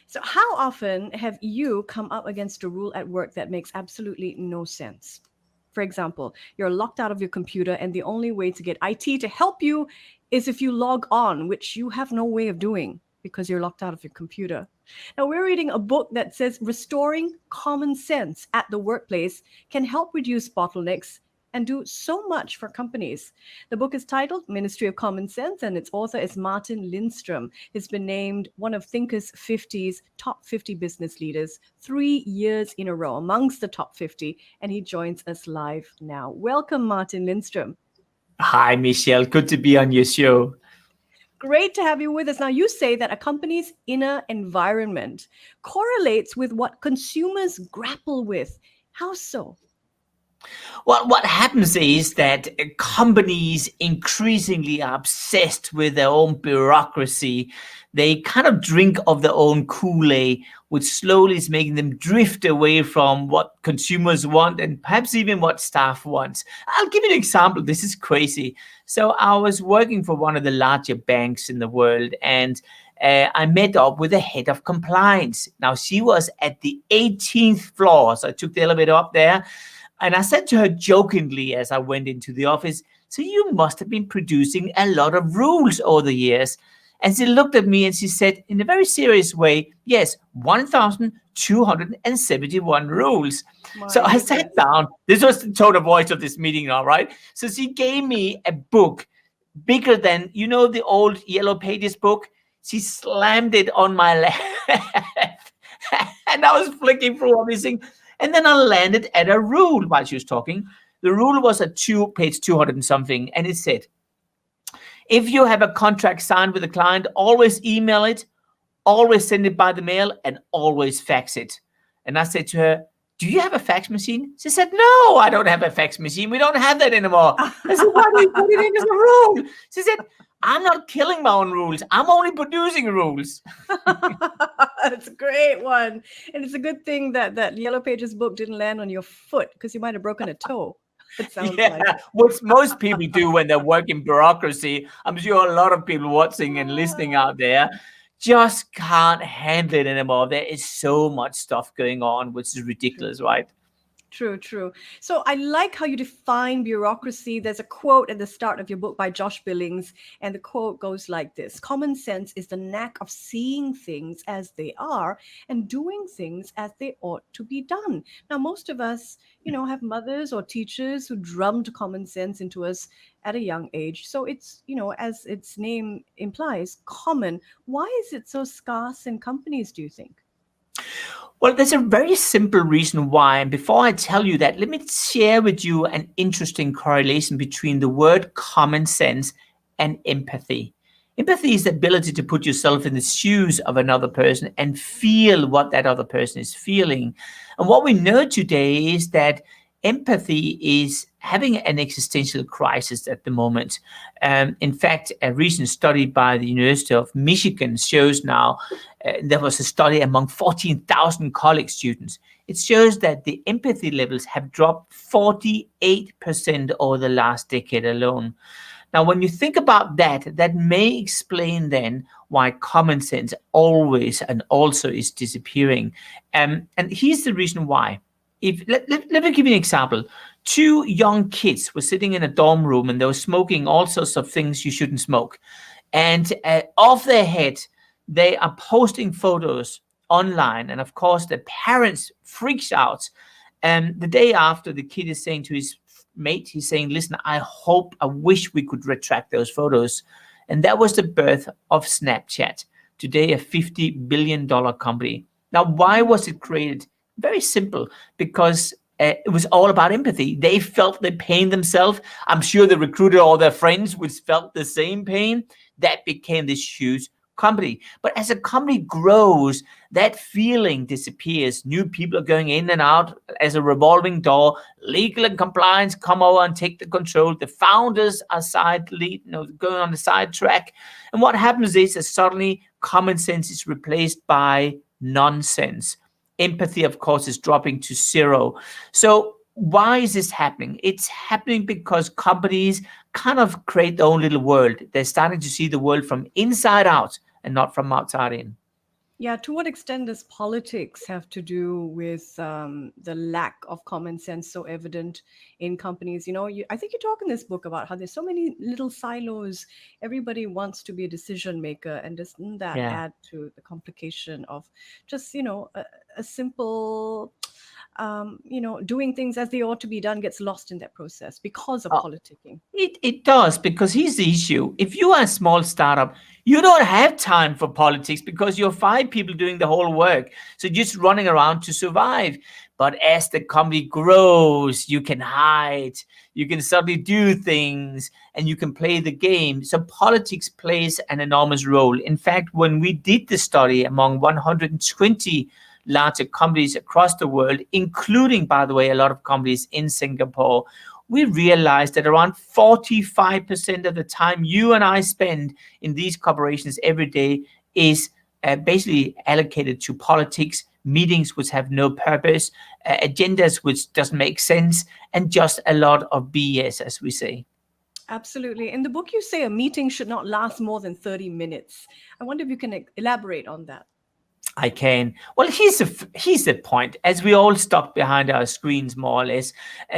So, how often have you come up against a rule at work that makes absolutely no sense? For example, you're locked out of your computer, and the only way to get IT to help you is if you log on, which you have no way of doing because you're locked out of your computer. Now, we're reading a book that says restoring common sense at the workplace can help reduce bottlenecks and do so much for companies. The book is titled Ministry of Common Sense, and its author is Martin Lindstorm. He's been named one of Thinker's 50's top 50 business leaders 3 years in a row, amongst the top 50, and he joins us live now. Welcome, Martin Lindstrom. Hi, Michelle. Good to be on your show. Great to have you with us. Now, you say that a company's inner environment correlates with what consumers grapple with. How so? Well, what happens is that companies increasingly are obsessed with their own bureaucracy. They kind of drink of their own Kool-Aid, which slowly is making them drift away from what consumers want and perhaps even what staff wants. I'll give you an example. This is crazy. So I was working for one of the larger banks in the world, and I met up with the head of compliance. Now, she was at the 18th floor. So I took the elevator up there. And I said to her jokingly as I went into the office, so you must have been producing a lot of rules over the years. And she looked at me and she said in a very serious way, yes, 1,271 rules. So I sat down. This was the tone of voice of this meeting, all right? So she gave me a book bigger than, the old Yellow Pages book. She slammed it on my lap. And I was flicking through everything. And then I landed at a rule while she was talking. The rule was page 200 and something. And it said, if you have a contract signed with a client, always email it, always send it by the mail, and always fax it. And I said to her, do you have a fax machine? She said, no, I don't have a fax machine. We don't have that anymore. I said, why do you put it in as a rule? She said, I'm not killing my own rules. I'm only producing rules. That's a great one. And it's a good thing that Yellow Pages book didn't land on your foot because you might have broken a toe. It sounds like it. What most people do when they work in bureaucracy, I'm sure a lot of people watching and listening out there just can't handle it anymore. There is so much stuff going on, which is ridiculous, right? True, true. So I like how you define bureaucracy. There's a quote at the start of your book by Josh Billings, and the quote goes like this: common sense is the knack of seeing things as they are and doing things as they ought to be done. Now, most of us, have mothers or teachers who drummed common sense into us at a young age. So it's, as its name implies, common. Why is it so scarce in companies, do you think? Well, there's a very simple reason why. And before I tell you that, let me share with you an interesting correlation between the word common sense and empathy. Empathy is the ability to put yourself in the shoes of another person and feel what that other person is feeling. And what we know today is that empathy is having an existential crisis at the moment. In fact, a recent study by the University of Michigan shows now, there was a study among 14,000 college students. It shows that the empathy levels have dropped 48% over the last decade alone. Now, when you think about that, that may explain then why common sense always and also is disappearing. And here's the reason why. Let me give you an example. Two young kids were sitting in a dorm room and they were smoking all sorts of things you shouldn't smoke. And off their head, they are posting photos online. And of course, the parents freaks out. And the day after, the kid is saying to his mate, he's saying, listen, I wish we could retract those photos. And that was the birth of Snapchat, today a $50 billion company. Now, why was it created? Very simple, because it was all about empathy. They felt the pain themselves. I'm sure they recruited all their friends which felt the same pain. That became this huge company. But as a company grows, that feeling disappears. New people are going in and out as a revolving door. Legal and compliance come over and take the control. The founders are going on the side track. And what happens is that suddenly common sense is replaced by nonsense. Empathy, of course, is dropping to zero. So why is this happening? It's happening because companies kind of create their own little world. They're starting to see the world from inside out and not from outside in. Yeah, to what extent does politics have to do with the lack of common sense so evident in companies? I think you talk in this book about how there's so many little silos. Everybody wants to be a decision maker, and doesn't that Yeah. add to the complication of just a simple, doing things as they ought to be done gets lost in that process because of politicking. It does, because here's the issue. If you are a small startup, you don't have time for politics because you're five people doing the whole work. So you're just running around to survive. But as the company grows, you can hide, you can suddenly do things, and you can play the game. So politics plays an enormous role. In fact, when we did the study among 120 larger companies across the world, including, by the way, a lot of companies in Singapore, we realized that around 45% of the time you and I spend in these corporations every day is basically allocated to politics, meetings which have no purpose, agendas which doesn't make sense, and just a lot of BS, as we say. Absolutely. In the book, you say a meeting should not last more than 30 minutes. I wonder if you can elaborate on that. I can. Well, here's the point. As we all stop behind our screens, more or less,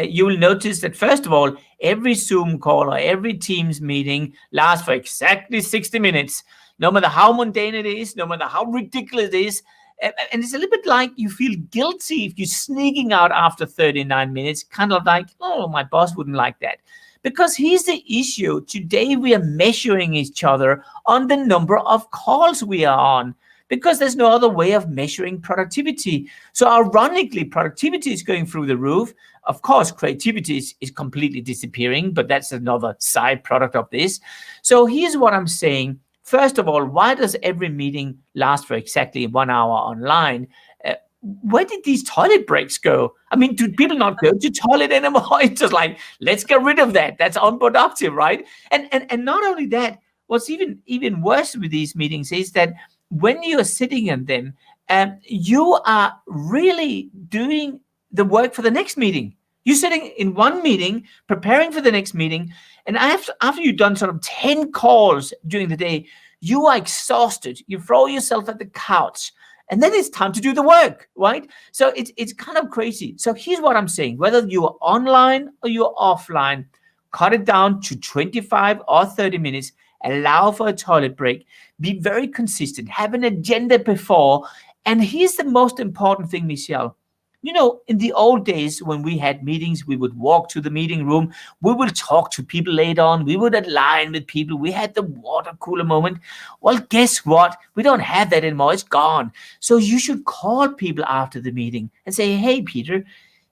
you will notice that, first of all, every Zoom call or every Teams meeting lasts for exactly 60 minutes, no matter how mundane it is, no matter how ridiculous it is. And it's a little bit like you feel guilty if you're sneaking out after 39 minutes, kind of like, oh, my boss wouldn't like that. Because here's the issue. Today, we are measuring each other on the number of calls we are on, because there's no other way of measuring productivity. So ironically, productivity is going through the roof. Of course, creativity is completely disappearing, but that's another side product of this. So here's what I'm saying. First of all, why does every meeting last for exactly 1 hour online? Where did these toilet breaks go? I mean, do people not go to toilet anymore? It's just like, let's get rid of that. That's unproductive, right? And not only that, what's even worse with these meetings is that when you are sitting in them, you are really doing the work for the next meeting. You're sitting in one meeting, preparing for the next meeting, and after you've done sort of 10 calls during the day, you are exhausted. You throw yourself at the couch, and then it's time to do the work, right? So it's kind of crazy. So here's what I'm saying. Whether you are online or you're offline, cut it down to 25 or 30 minutes, allow for a toilet break, be very consistent, have an agenda before. And here's the most important thing, Michelle. In the old days when we had meetings, we would walk to the meeting room, we would talk to people later on, we would align with people, we had the water cooler moment. Well, guess what? We don't have that anymore. It's gone. So you should call people after the meeting and say, hey, Peter,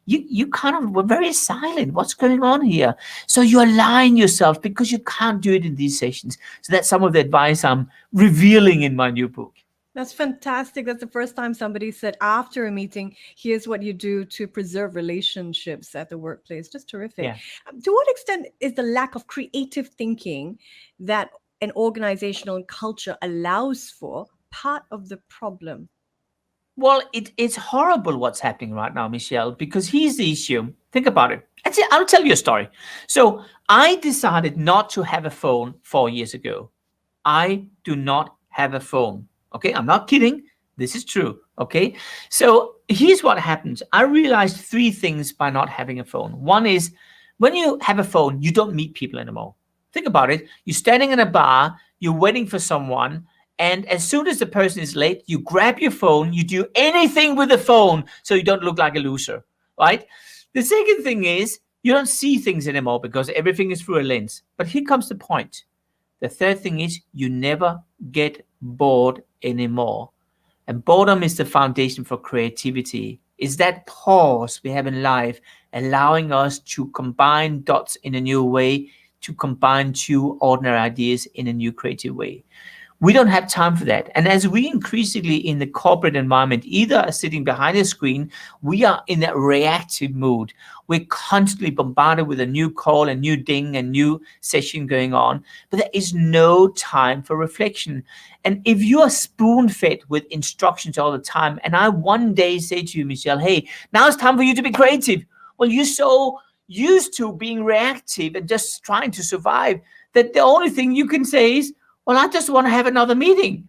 you kind of were very silent. What's going on here? So you align yourself, because you can't do it in these sessions. So that's some of the advice I'm revealing in my new book. That's fantastic. That's the first time somebody said after a meeting, here's what you do to preserve relationships at the workplace. Just terrific. Yeah. To what extent is the lack of creative thinking that an organizational culture allows for part of the problem? Well, it's horrible what's happening right now, Michelle, because here's the issue. Think about it. Actually, I'll tell you a story. So I decided not to have a phone 4 years ago. I do not have a phone. Okay, I'm not kidding. This is true. Okay, so here's what happens. I realized three things by not having a phone. One is, when you have a phone, you don't meet people anymore. Think about it. You're standing in a bar, you're waiting for someone, and as soon as the person is late, you grab your phone, you do anything with the phone so you don't look like a loser, right? The second thing is, you don't see things anymore because everything is through a lens. But here comes the point. The third thing is, you never get bored anymore. And boredom is the foundation for creativity. Is that pause we have in life, allowing us to combine dots in a new way, to combine two ordinary ideas in a new creative way. We don't have time for that. And as we increasingly in the corporate environment either are sitting behind a screen, we are in a reactive mood. We're constantly bombarded with a new call, a new ding, a new session going on, but there is no time for reflection. And if you are spoon-fed with instructions all the time, and I one day say to you, Michelle, hey, now it's time for you to be creative. Well, you're so used to being reactive and just trying to survive that the only thing you can say is, Well, I just want to have another meeting.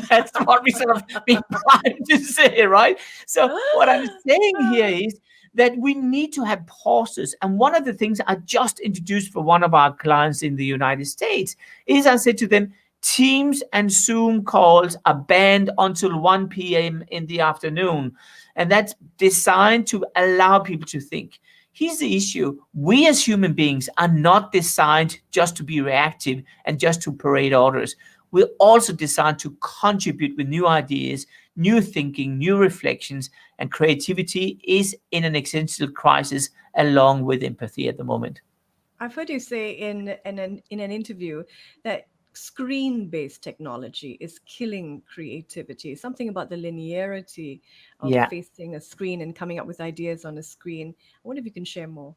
That's what we sort of been trying to say, right? So what I'm saying here is that we need to have pauses. And one of the things I just introduced for one of our clients in the United States is I said to them, Teams and Zoom calls are banned until 1 p.m. in the afternoon. And that's designed to allow people to think. Here's the issue. We as human beings are not designed just to be reactive and just to parade orders. We're also designed to contribute with new ideas, new thinking, new reflections, and creativity is in an existential crisis along with empathy at the moment. I've heard you say in an interview that screen-based technology is killing creativity. Something about the linearity of Yeah. facing a screen and coming up with ideas on a screen. I wonder if you can share more.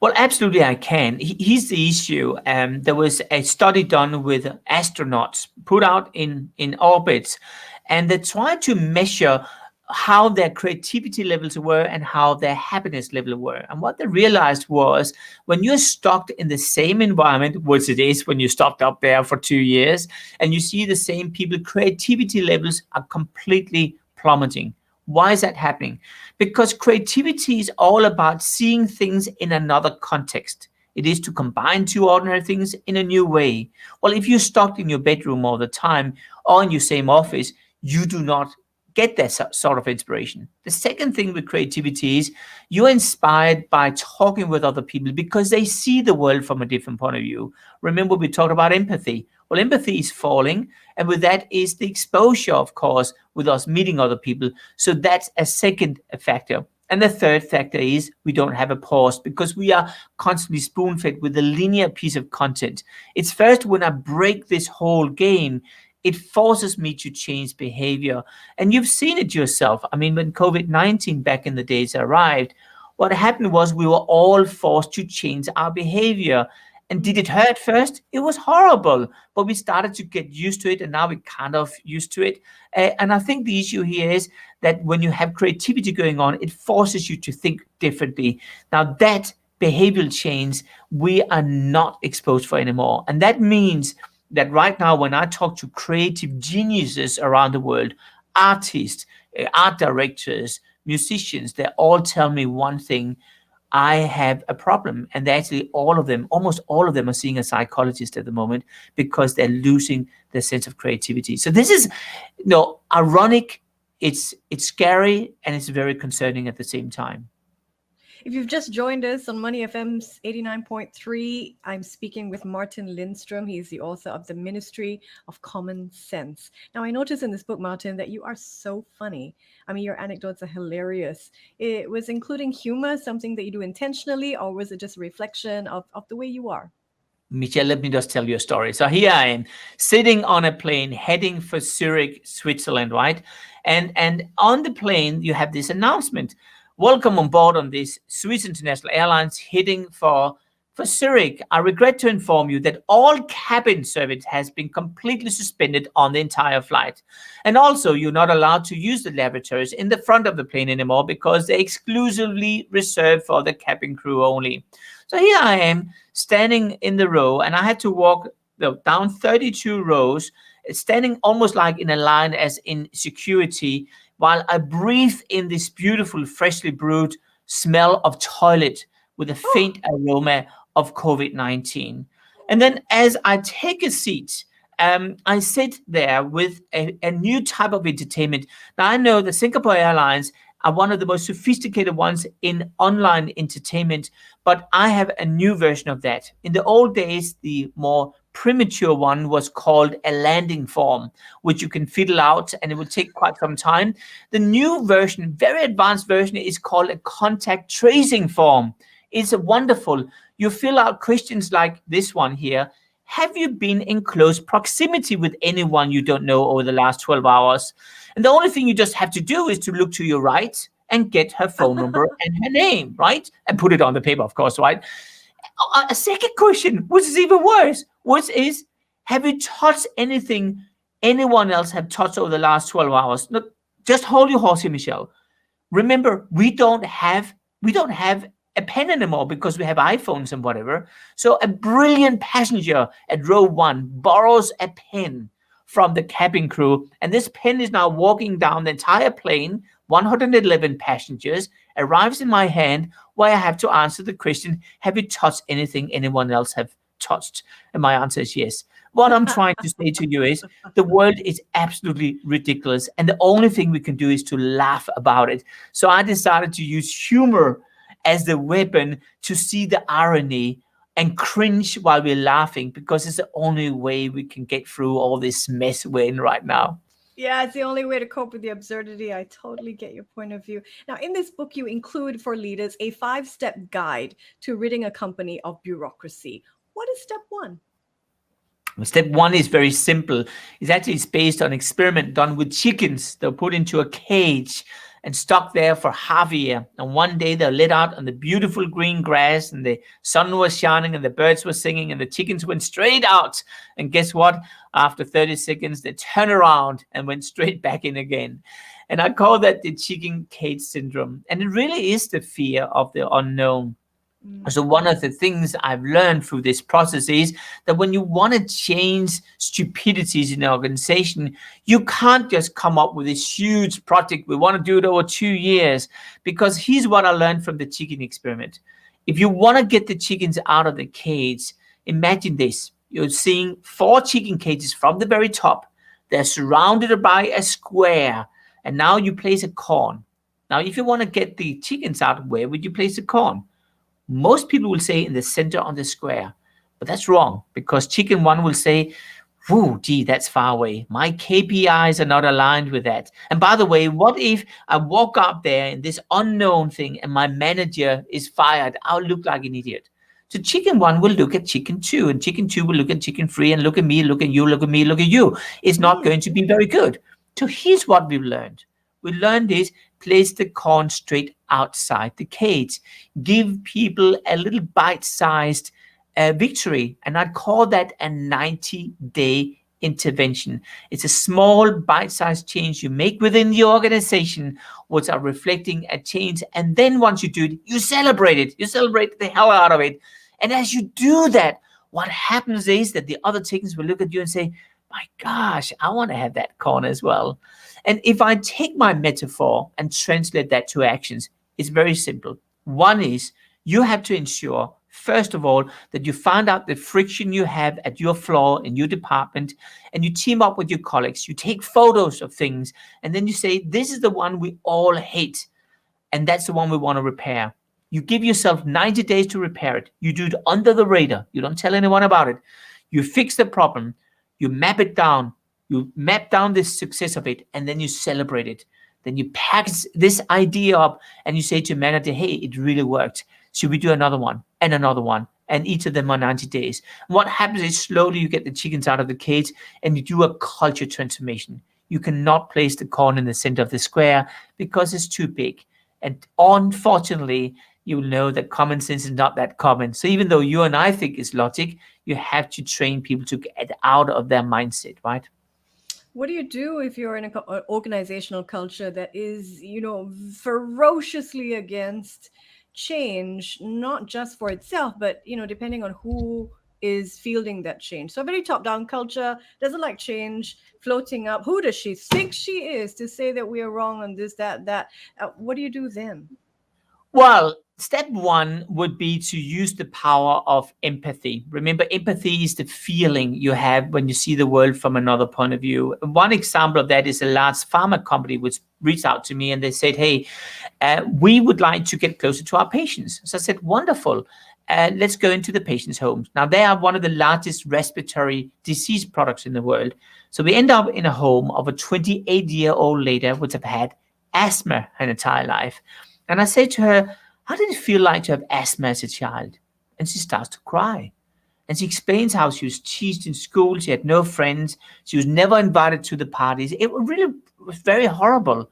Well, absolutely, I can. Here's the issue. There was a study done with astronauts put out in orbits, and they tried to measure how their creativity levels were and how their happiness level were. And what they realized was when you're stuck in the same environment, which it is when you're stuck up there for 2 years, and you see the same people, creativity levels are completely plummeting. Why is that happening? Because creativity is all about seeing things in another context. It is to combine two ordinary things in a new way. Well, if you're stuck in your bedroom all the time or in your same office, you do not get that sort of inspiration. The second thing with creativity is you're inspired by talking with other people because they see the world from a different point of view. Remember, we talked about empathy. Well, empathy is falling, and with that is the exposure, of course, with us meeting other people. So that's a second factor. And the third factor is we don't have a pause because we are constantly spoon fed with a linear piece of content. It's first when I break this whole game, it forces me to change behavior. And you've seen it yourself. I mean, when COVID-19 back in the days arrived, what happened was we were all forced to change our behavior. And did it hurt first? It was horrible, but we started to get used to it, and now we're kind of used to it. And I think the issue here is that when you have creativity going on, it forces you to think differently. Now, that behavioral change we are not exposed for anymore. And that means that right now, when I talk to creative geniuses around the world, artists, art directors, musicians, they all tell me one thing: I have a problem. And actually, all of them, almost all of them, are seeing a psychologist at the moment because they're losing their sense of creativity. So this is, ironic. It's scary, and it's very concerning at the same time. If you've just joined us on Money FM's 89.3, I'm speaking with Martin Lindstorm. He's the author of The Ministry of Common Sense. Now, I noticed in this book, Martin, that you are so funny. I mean, your anecdotes are hilarious. It was including humor something that you do intentionally, or was it just a reflection of the way you are? Michelle, let me just tell you a story. So here I am sitting on a plane heading for Zurich, Switzerland, right? And on the plane, you have this announcement. Welcome on board on this Swiss International Airlines heading for Zurich. I regret to inform you that all cabin service has been completely suspended on the entire flight. And also, you're not allowed to use the lavatories in the front of the plane anymore because they're exclusively reserved for the cabin crew only. So here I am standing in the row, and I had to walk down 32 rows, standing almost like in a line as in security, while I breathe in this beautiful, freshly brewed smell of toilet with a faint aroma of COVID-19. And then as I take a seat, I sit there with a new type of entertainment. Now, I know the Singapore Airlines are one of the most sophisticated ones in online entertainment, but I have a new version of that. In the old days, the more premature one was called a landing form, which you can fiddle out, and it will take quite some time. The new version, very advanced version, is called a contact tracing form. It's wonderful. You fill out questions like this one here. Have you been in close proximity with anyone you don't know over the last 12 hours? And the only thing you just have to do is to look to your right and get her phone number and her name, right? And put it on the paper, of course, right? A second question, which is even worse, which is, have you touched anything anyone else have touched over the last 12 hours? Look, just hold your horse here, Michelle. Remember, we don't have a pen anymore because we have iPhones and whatever. So a brilliant passenger at row 1 borrows a pen from the cabin crew, and this pen is now walking down the entire plane, 111 passengers, arrives in my hand, where I have to answer the question, have you touched anything anyone else have touched? And my answer is yes. What I'm trying to say to you is the world is absolutely ridiculous, and the only thing we can do is to laugh about it. So I decided to use humor as the weapon to see the irony and cringe while we're laughing, because it's the only way we can get through all this mess we're in right now. Yeah, it's the only way to cope with the absurdity. I totally get your point of view. Now, in this book, you include for leaders a 5-step guide to ridding a company of bureaucracy. What is step 1? Step 1 is very simple. It's based on an experiment done with chickens. They're put into a cage and stuck there for half a year. And one day they're let out on the beautiful green grass, and the sun was shining and the birds were singing and the chickens went straight out. And guess what? After 30 seconds, they turn around and went straight back in again. And I call that the chicken cage syndrome. And it really is the fear of the unknown. So one of the things I've learned through this process is that when you want to change stupidities in an organization, you can't just come up with this huge project. We want to do it over 2 years, because here's what I learned from the chicken experiment. If you want to get the chickens out of the cage, imagine this. You're seeing 4 chicken cages from the very top. They're surrounded by a square, and now you place a corn. Now, if you want to get the chickens out, where would you place the corn? Most people will say in the center on the square, but that's wrong, because chicken 1 will say, whoa, gee, that's far away. My KPIs are not aligned with that. And by the way, what if I walk up there in this unknown thing and my manager is fired? I'll look like an idiot. So chicken 1 will look at chicken 2, and chicken 2 will look at chicken 3, and look at me, look at you, look at me, look at you. It's not going to be very good. So here's what we've learned. We learned is place the corn straight outside the cage. Give people a little bite-sized victory. And I'd call that a 90-day intervention. It's a small bite-sized change you make within the organization, which are reflecting a change. And then once you do it, you celebrate it. You celebrate the hell out of it. And as you do that, what happens is that the other chickens will look at you and say, my gosh, I want to have that corn as well. And if I take my metaphor and translate that to actions, it's very simple. One is you have to ensure, first of all, that you find out the friction you have at your floor in your department, and you team up with your colleagues. You take photos of things, and then you say, this is the one we all hate, and that's the one we want to repair. You give yourself 90 days to repair it. You do it under the radar. You don't tell anyone about it. You fix the problem. You map it down. You map down the success of it, and then you celebrate it. Then you package this idea up and you say to manager, hey, it really worked. Should we do another one and another one? And each of them are 90 days. And what happens is slowly you get the chickens out of the cage and you do a culture transformation. You cannot place the corn in the center of the square because it's too big. And unfortunately, you will know that common sense is not that common. So even though you and I think it's logic, you have to train people to get out of their mindset, right? What do you do if you're in an organizational culture that is, ferociously against change, not just for itself, but, depending on who is fielding that change? So a very top-down culture doesn't like change floating up. Who does she think she is to say that we are wrong on this, that? What do you do then? Well, step 1 would be to use the power of empathy. Remember, empathy is the feeling you have when you see the world from another point of view. One example of that is a large pharma company which reached out to me and they said, hey, we would like to get closer to our patients. So I said, wonderful. Let's go into the patients' homes. Now, they are one of the largest respiratory disease products in the world. So we end up in a home of a 28-year-old lady which have had asthma her entire life. And I say to her, how did it feel like to have asthma as a child? And she starts to cry. And she explains how she was teased in school. She had no friends. She was never invited to the parties. It really was very horrible.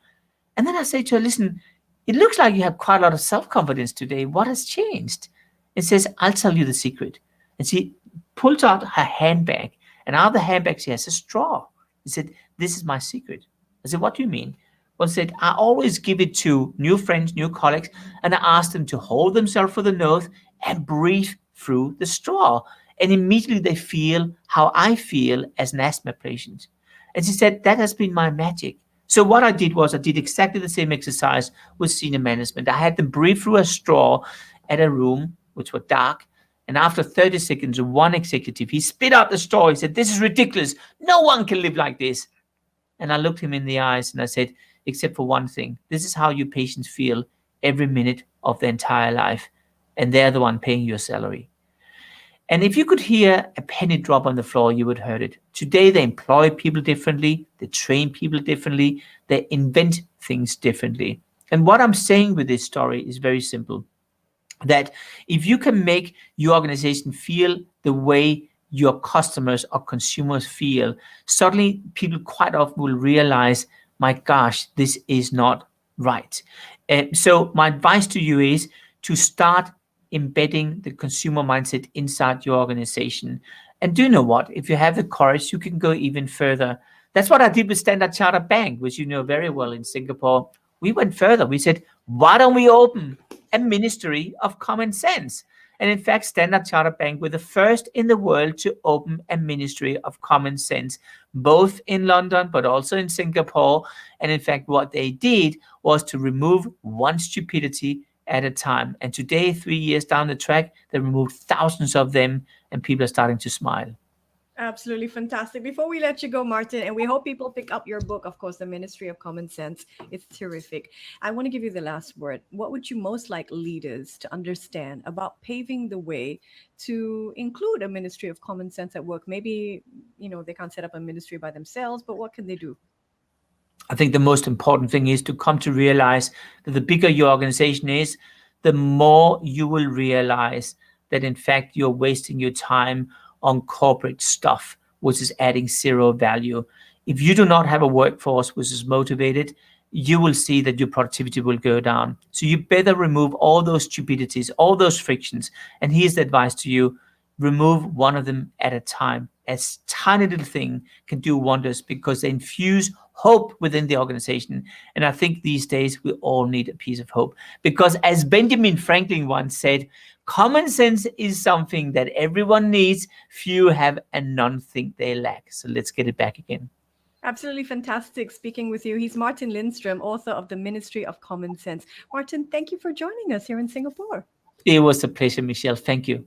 And then I say to her, listen, it looks like you have quite a lot of self-confidence today. What has changed? And says, I'll tell you the secret. And she pulls out her handbag. And out of the handbag, she has a straw. She said, this is my secret. I said, what do you mean? was that I always give it to new friends, new colleagues, and I ask them to hold themselves for the nose and breathe through the straw. And immediately they feel how I feel as an asthma patient. And she said, that has been my magic. So what I did was I did exactly the same exercise with senior management. I had them breathe through a straw at a room which was dark. And after 30 seconds, one executive, he spit out the straw. He said, this is ridiculous. No one can live like this. And I looked him in the eyes and I said, except for one thing, this is how your patients feel every minute of their entire life. And they're the one paying your salary. And if you could hear a penny drop on the floor, you would heard it. Today, they employ people differently. They train people differently. They invent things differently. And what I'm saying with this story is very simple. That if you can make your organization feel the way your customers or consumers feel, suddenly people quite often will realize, my gosh, this is not right. So my advice to you is to start embedding the consumer mindset inside your organization. And do you know what? If you have the courage, you can go even further. That's what I did with Standard Chartered Bank, which you know very well in Singapore. We went further. We said, why don't we open a ministry of common sense? And in fact, Standard Chartered Bank were the first in the world to open a ministry of common sense, both in London, but also in Singapore. And in fact, what they did was to remove one stupidity at a time. And today, 3 years down the track, they removed thousands of them and people are starting to smile. Absolutely fantastic. Before we let you go, Martin, and we hope people pick up your book, of course, The Ministry of Common Sense. It's terrific. I want to give you the last word. What would you most like leaders to understand about paving the way to include a Ministry of Common Sense at work? Maybe, they can't set up a ministry by themselves, but what can they do? I think the most important thing is to come to realize that the bigger your organization is, the more you will realize that in fact you're wasting your time on corporate stuff, which is adding zero value. If you do not have a workforce which is motivated, you will see that your productivity will go down. So you better remove all those stupidities, all those frictions. And here's the advice to you: remove one of them at a time. A tiny little thing can do wonders because they infuse hope within the organization. And I think these days we all need a piece of hope, because as Benjamin Franklin once said, common sense is something that everyone needs, few have, and none think they lack. So let's get it back again. Absolutely fantastic speaking with you. He's Martin Lindstorm, author of The Ministry of Common Sense. Martin, thank you for joining us here in Singapore. It was a pleasure, Michelle. Thank you.